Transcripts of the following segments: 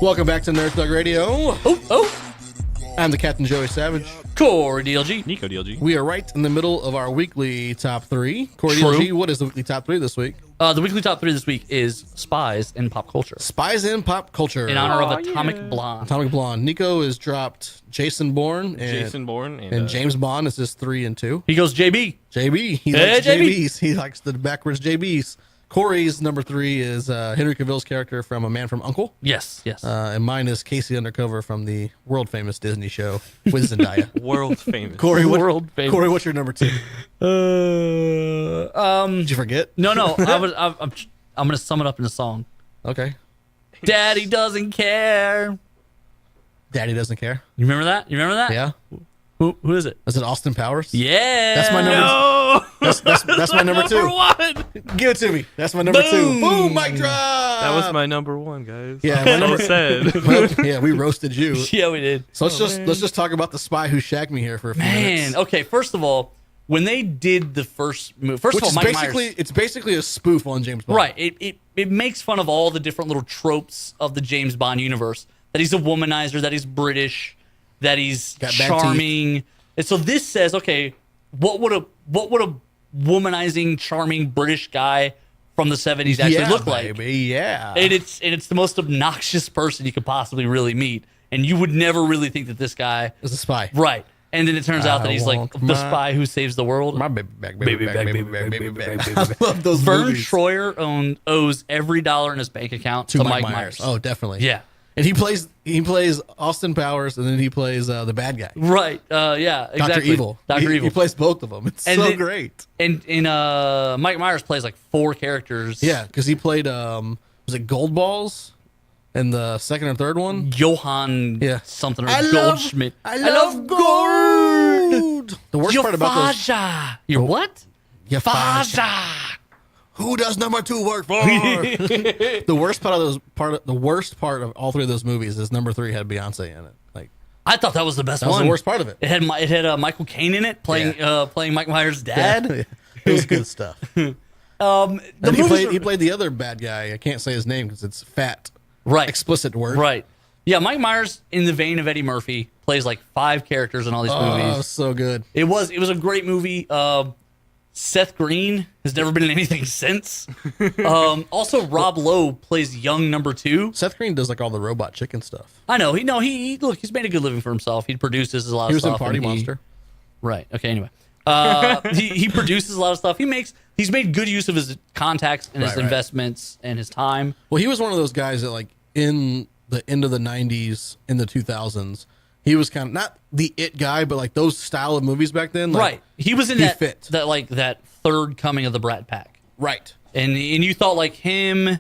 Welcome back to Nerd Thug Radio. I'm the Captain Joey Savage. Corey DLG. Nico DLG. We are right in the middle of our weekly top three. Corey True. DLG, what is the weekly top three this week? The weekly top three this week is Spies in Pop Culture. Spies in Pop Culture. In honor of Atomic Blonde. Atomic Blonde. Nico has dropped Jason Bourne. And James Bond is his 3 and 2. He goes JB. JB. He likes JBs. He likes the backwards JBs. Corey's number 3 is Henry Cavill's character from A Man from U.N.C.L.E. Yes. And mine is Casey Undercover from the world famous Disney show with Zendaya. World famous. Corey, World famous. Corey, what's your number 2? Did you forget? No. I'm gonna sum it up in a song. Okay. Daddy doesn't care. Daddy doesn't care. You remember that? Yeah. Who is it? Is it Austin Powers? Yeah. That's my number. No! That's my number 2. Number one. Give it to me. That's my number 2. Boom, mic drop. That was my number 1, guys. Yeah, my number sad. Well, yeah, we roasted you. Yeah, we did. So let's just talk about the spy who shagged me here for a few minutes. Man, okay. First of all, when they did the first movie, Which of all, is Mike basically Myers, it's basically a spoof on James Bond. right? It makes fun of all the different little tropes of the James Bond universe. That he's a womanizer, that he's British, that he's Got bad charming. And so this says, okay, what would a womanizing, charming British guy from the 70s actually look like? Baby, yeah. And it's the most obnoxious person you could possibly really meet, and you would never really think that this guy It's a spy. right. And then it turns out that he's like want the my- spy who saves the world. My baby back, baby back, baby back, baby back. I love those Vern movies. Troyer owes every dollar in his bank account to Mike Myers. Oh, definitely. Yeah. And he plays Austin Powers, and then he plays the bad guy, Right. Yeah. Exactly. Dr. Evil. Dr. Evil. He plays both of them. It's And so then- great. And Mike Myers plays like 4 characters. Yeah, because he played was it Goldballs in the second or third one? Johann something or I love- Goldschmidt. I love gold. The worst part about those. Faja. You're what? Faja. Who does number 2 work for? The worst part of all 3 of those movies is number 3 had Beyonce in it. Like I thought that was the best that was one. the worst part of it. It had Michael Caine in it playing Mike Myers' dad. It was good stuff. The And movies he played the other bad guy. I can't say his name because it's fat. right. Explicit word. Right. Yeah, Mike Myers, in the vein of Eddie Murphy, plays like 5 characters in all these Oh, movies. so good. It was a great movie. Seth Green has never been in anything since. Also, Rob Lowe plays young number 2. Seth Green does like all the robot chicken stuff. I know. He's made a good living for himself. He produces a lot He of was stuff. in Party and Monster. Right. Okay. Anyway, he produces a lot of stuff. He's made good use of his contacts and his Right. investments and his time. Well, he was one of those guys that like in the end of the 90s, in the 2000s, he was kind of not the it guy, but like those style of movies back then. Like, Right. He was in he that fit. that third coming of the Brat Pack. Right. And you thought like him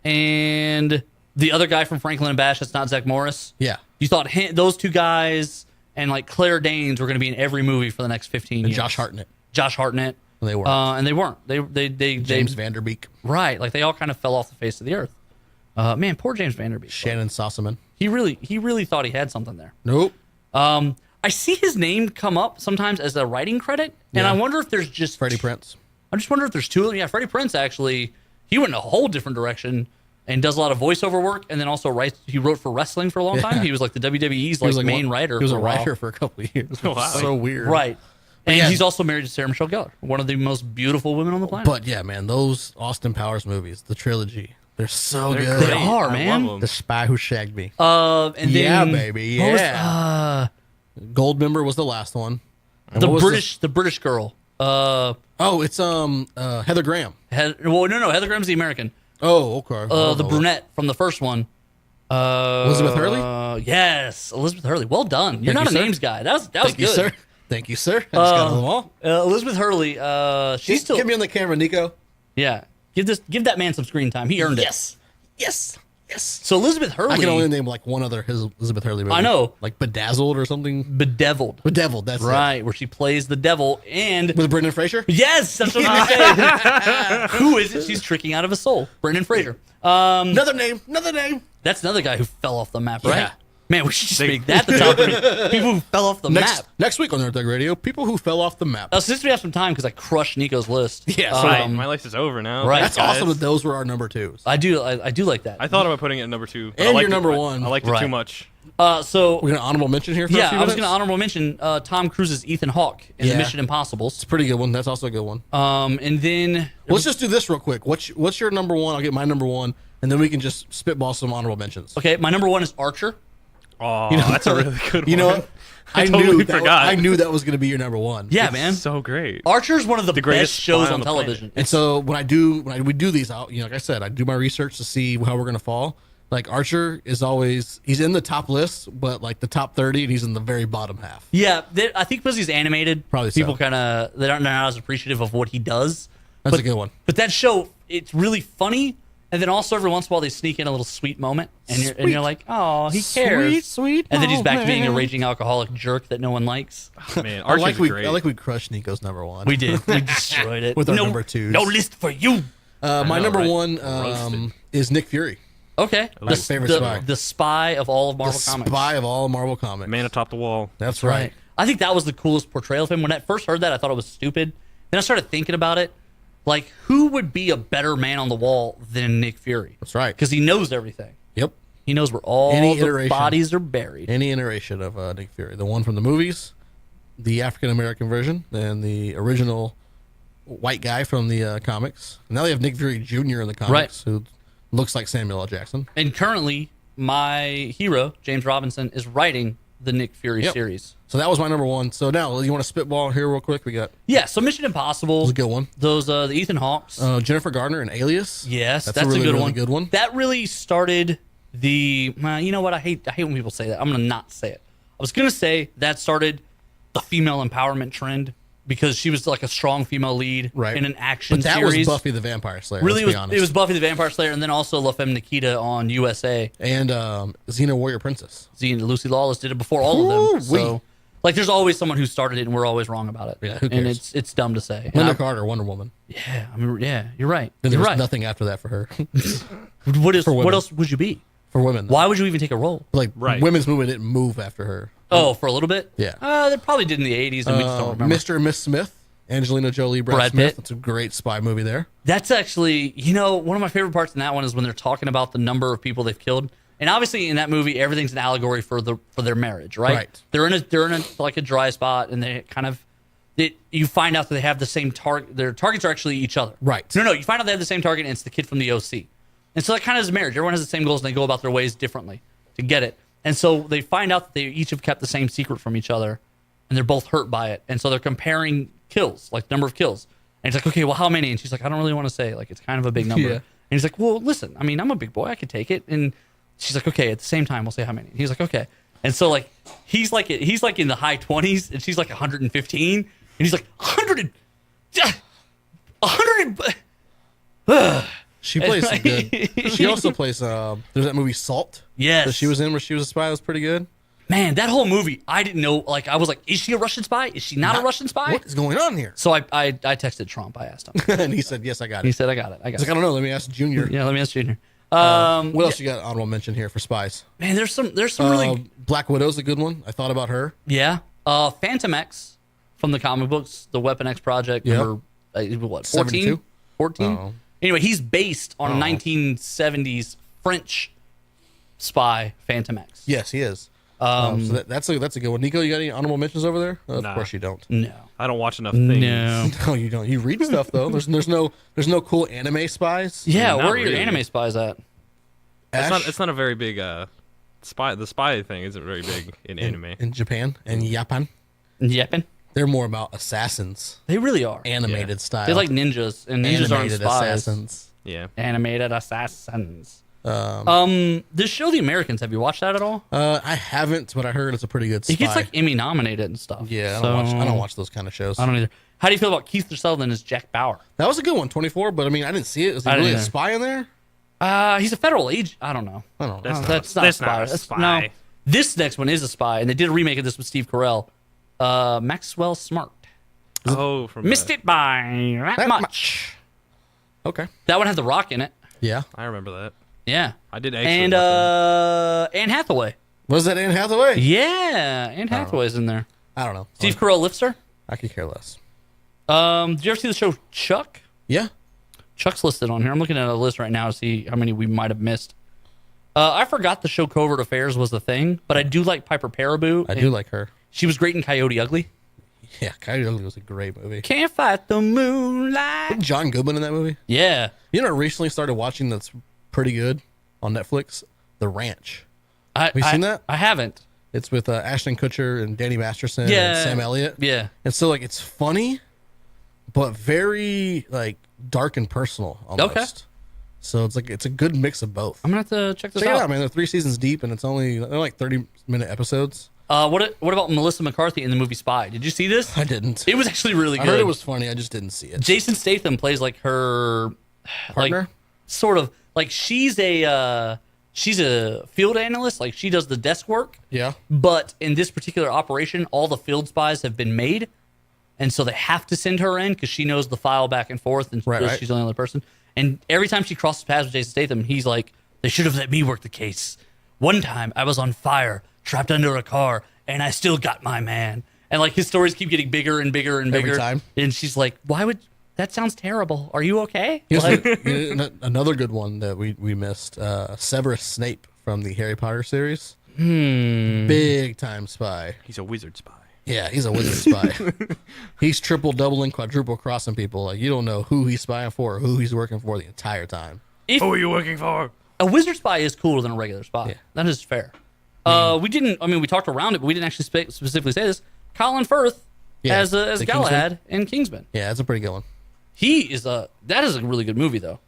and the other guy from Franklin and Bash, that's not Zach Morris. Yeah. You thought those 2 guys and like Claire Danes were going to be in every movie for the next 15 And years. Josh Hartnett. Josh Hartnett. They weren't. And they weren't. They James Vanderbeek. right. Like they all kind of fell off the face of the earth. Man, poor James Vanderbeek. Shannon Sossaman. He really thought he had something there. Nope. I see his name come up sometimes as a writing credit, and Yeah. I wonder if there's just Freddie Prinze. I just wonder if there's 2 of them. Yeah, Freddie Prinze actually, he went in a whole different direction and does a lot of voiceover work, and then also writes. He wrote for wrestling for a long time. He was like the WWE's main writer. He was for a while. writer for a couple of years. Oh, wow. So weird. Right. And yeah. he's also married to Sarah Michelle Gellar, one of the most beautiful women on the planet. But yeah, man, those Austin Powers movies, the trilogy, they're so They're good. great. They are, I man. love 'em. The Spy Who Shagged Me. And Yeah, then, baby, what was, yeah. Goldmember was the last one. And the what was the British girl. Oh, it's Heather Graham. No, Heather Graham's the American. Oh, okay. The brunette from the first one. Elizabeth Hurley? Yes, Elizabeth Hurley. Well done. You're Thank not you, a sir. names guy. That was Thank good. you, sir. Thank you, sir. I just got them all. Elizabeth Hurley. She's still. Get me on the camera, Nico. Yeah. Give that man some screen time. He earned it. Yes. Yes. So Elizabeth Hurley. I can only name like one other Elizabeth Hurley movie. I know. Like Bedazzled or something. Bedeviled. Bedeviled, that's Right, where she plays the devil and. With Brendan Fraser? Yes, that's what I'm saying. Who is it? She's tricking out of his soul. Brendan Fraser. Another name. That's another guy who fell off the map, right? Yeah. Man, we should just make that the top 3 people who fell off the map. Next week on Nerd Thug Radio, people who fell off the map. Since we have some time, because I crushed Nico's list. Yeah, Right, my life is over now. Right. That's guys. awesome that those were our number 2s. I do like that. I thought about putting it at number 2. but And I liked your number it, 1. I liked it Right. too much. So We're going to honorable mention here for a yeah, few I was minutes? going to honorable mention Tom Cruise's Ethan Hawke in Yeah. the Mission Impossibles. It's a pretty good one. That's also a good one. And then Let's just do this real quick. What's your number 1? I'll get my number 1, and then we can just spitball some honorable mentions. okay, my number 1 is Archer. Oh, that's a really good one. You know what? I totally knew forgot. I knew that was going to be your number 1. Yeah, It's man. so great. Archer's one of the best greatest shows spy on on the television. And so when we do these, like I said, I do my research to see how we're going to fall. Like Archer is always he's in the top list, but like the top 30, and he's in the very bottom half. Yeah, I think because he's animated, Probably so. people kind of they're not as appreciative of what he does. That's a good one. But that show, it's really funny, and then also every once in a while they sneak in a little sweet moment, and you're like, oh, he cares. Sweet, and then he's back to being a moment. raging alcoholic jerk that no one likes. Man, I like Archer's great. we crushed Nico's number 1. We did. We destroyed it. With our no, number 2s. No list for you. My know, number right? 1 Roasted. is Nick Fury. Okay. My favorite spy. The spy of all of Marvel The Comics. spy of all Marvel comics. Man atop the wall. That's right. I think that was the coolest portrayal of him. When I first heard that, I thought it was stupid. Then I started thinking about it. Like, who would be a better man on the wall than Nick Fury? That's right. Because he knows everything. Yep. He knows where all Any the iteration. bodies are buried. Any iteration of Nick Fury. The one from the movies, the African American version, and the original white guy from the comics. Now they have Nick Fury Jr. in the comics, who looks like Samuel L. Jackson. And currently, my hero, James Robinson, is writing the Nick Fury Yep. series. So that was my number 1. So now you want to spitball here real quick? We got Yeah, so Mission Impossible. was a good one. Those, the Ethan Hawks. Jennifer Gardner and Alias. Yes, that's really, a good really one. good one. That really started the. You know what? I hate when people say that. I'm gonna not say it. I was gonna say that started the female empowerment trend because she was like a strong female lead Right. in an action But that series. was Buffy the Vampire Slayer. Really, let's be honest. it was Buffy the Vampire Slayer, and then also La Femme Nikita on USA. And Xena Warrior Princess. Z and Lucy Lawless did it before all of them. Ooh-wee. So, like, there's always someone who started it, and we're always wrong about it. Yeah, who And cares? it's dumb to say. And Linda I- Carter, Wonder Woman. yeah, I mean, yeah, you're right. Then You're there was right. nothing after that for her. What women. else would you be? for women. Though. Why would you even take a role? Like Right. women's movement didn't move after her. Oh, for a little bit? Yeah. They probably did in the 80s, and we just don't remember. Mr. and Miss Smith, Angelina Jolie, Brad Brad Smith. Pitt. That's a great spy movie there. That's actually, one of my favorite parts in that one is when they're talking about the number of people they've killed. And obviously in that movie, everything's an allegory for their marriage, right? Right. They're in a like a dry spot, and they kind of you find out that they have the same target. Their targets are actually each other. Right. No, you find out they have the same target, and it's the kid from the OC. And so that kind of is marriage. Everyone has the same goals, and they go about their ways differently to get it. And so they find out that they each have kept the same secret from each other, and they're both hurt by it. And so they're comparing kills, like number of kills. And he's like, okay, well, how many? And she's like, I don't really want to say. Like, it's kind of a big number. Yeah. And he's like, well, listen, I mean, I'm a big boy. I could take it. And she's like, okay, at the same time, we'll say how many. And he's like, okay. And so, like, he's like in the high 20s, and she's like 115. And he's like, 100. 100. She plays some good. She also plays. There's that movie Salt. Yes. That she was in, where she was a spy. That was pretty good. Man, that whole movie, I didn't know. Like, I was like, is she a Russian spy? Is she not a Russian spy? What is going on here? So I texted Trump. I asked him. And he said, "Yes, I got He it." said, I got it. He's like, "I don't know. Let me ask Junior." Yeah, let me ask Junior. What else you got honorable mention here for spies? Man, there's some really Black Widow's a good one. I thought about her. yeah. Phantom X from the comic books, the Weapon X project. Yep. Number, what? 72? 14. Oh. Anyway, he's based on a 1970s French spy, Phantom X. Yes, he is. So that's a good one. Nico, you got any honorable mentions over there? Of Nah. course you don't. No. I don't watch enough things. No. No, you don't. You read stuff though. There's no cool anime spies. Yeah, Not where are your really. anime spies at? Ash It's not a very big spy. The spy thing isn't very big in anime. in Japan and Japan. Yapping. They're more about assassons, They really are. animated style. They're like ninjas, and ninjas aren't animated spies. assassins. Yeah. Animated assassins. This show, The Americans, have you watched that at all? I haven't, but I heard it's a pretty good spy. It gets like Emmy nominated and stuff. yeah, So- I don't watch those kind of shows. I don't either. How do you feel about Keith Sutherland as Jack Bauer? That was a good one, 24. But I mean, I didn't see it. Is he I didn't really a either. spy in there? He's a federal agent. I don't know. I don't know. That's That's not a That's- spy. No, this next one is a spy, and they did a remake of this with Steve Carell. Maxwell Smart. Oh, from Missed it by that much. Okay. That one had The Rock in it. Yeah. I remember that. Yeah. I did actually. And watch Anne Hathaway Was that Anne Hathaway? Yeah, Anne Hathaway's in there. I don't know. Steve Carell lifts her. I could care less. Did you ever see the show Chuck? Yeah. Chuck's listed on here. I'm looking at a list right now to see how many we might have missed. I forgot the show Covert Affairs was a thing, but I do like Piper Perabo. I do like her. She was great in Coyote Ugly. Yeah, Coyote Ugly was a great movie. Can't fight the moonlight. John Goodman in that movie? Yeah. You know, I recently started watching that's pretty good on Netflix? The Ranch. Have you seen that? I haven't. It's with Ashton Kutcher and Danny Masterson Yeah. and Sam Elliott. Yeah. And so, like, it's funny, but very, like, dark and personal almost. Okay. So it's like, it's a good mix of both. I'm going to have to check this Check it out. out, man. They're 3 seasons deep, and they're like 30-minute episodes. What about Melissa McCarthy in the movie Spy? Did you see this? I didn't. It was actually really I good. heard it was funny. I just didn't see it. Jason Statham plays like her Partner? like sort of like she's a field analyst, like she does the desk work. Yeah. But in this particular operation, all the field spies have been made, and so they have to send her in because she knows the file back and forth, and Right. she's the only other person. And every time she crosses paths with Jason Statham, he's like, "They should have let me work the case. One time, I was on fire, trapped under a car, and I still got my man." And like his stories keep getting bigger and bigger and Every bigger. time. And she's like, "Why would that sounds terrible? Are you okay?" Here's Like, another good one that we missed. Severus Snape from the Harry Potter series. Big time spy. He's a wizard spy. Yeah, he's a wizard spy. He's triple, doubling, quadruple crossing people. Like, you don't know who he's spying for or who he's working for the entire time. Who are you working for? a wizard spy is cooler than a regular spy. Yeah. That is fair. We talked around it, but we didn't actually specifically say this. Colin Firth as the Galahad in Kingsman. Yeah, that's a pretty good one. That is a really good movie though.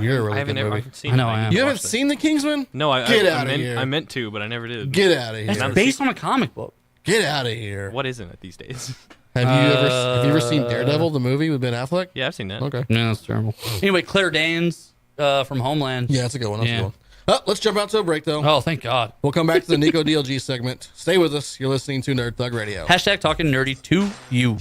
You're a really I haven't good ever movie. seen I know it. I am. You haven't watched it. seen The Kingsman? No, Get outta here. I meant to, but I never did. Get out of That's here. Not- based on a comic book. Get out of here. What isn't it these days? Have you ever seen Daredevil, the movie with Ben Affleck? Yeah, I've seen that. Okay. No, that's terrible. Anyway, Claire Danes from Homeland. Yeah, that's a good one. That's a Yeah. good one. Oh, let's jump out to a break, though. Oh, thank God. We'll come back to the Nico DLG segment. Stay with us. You're listening to Nerd Thug Radio. Hashtag talking nerdy to you.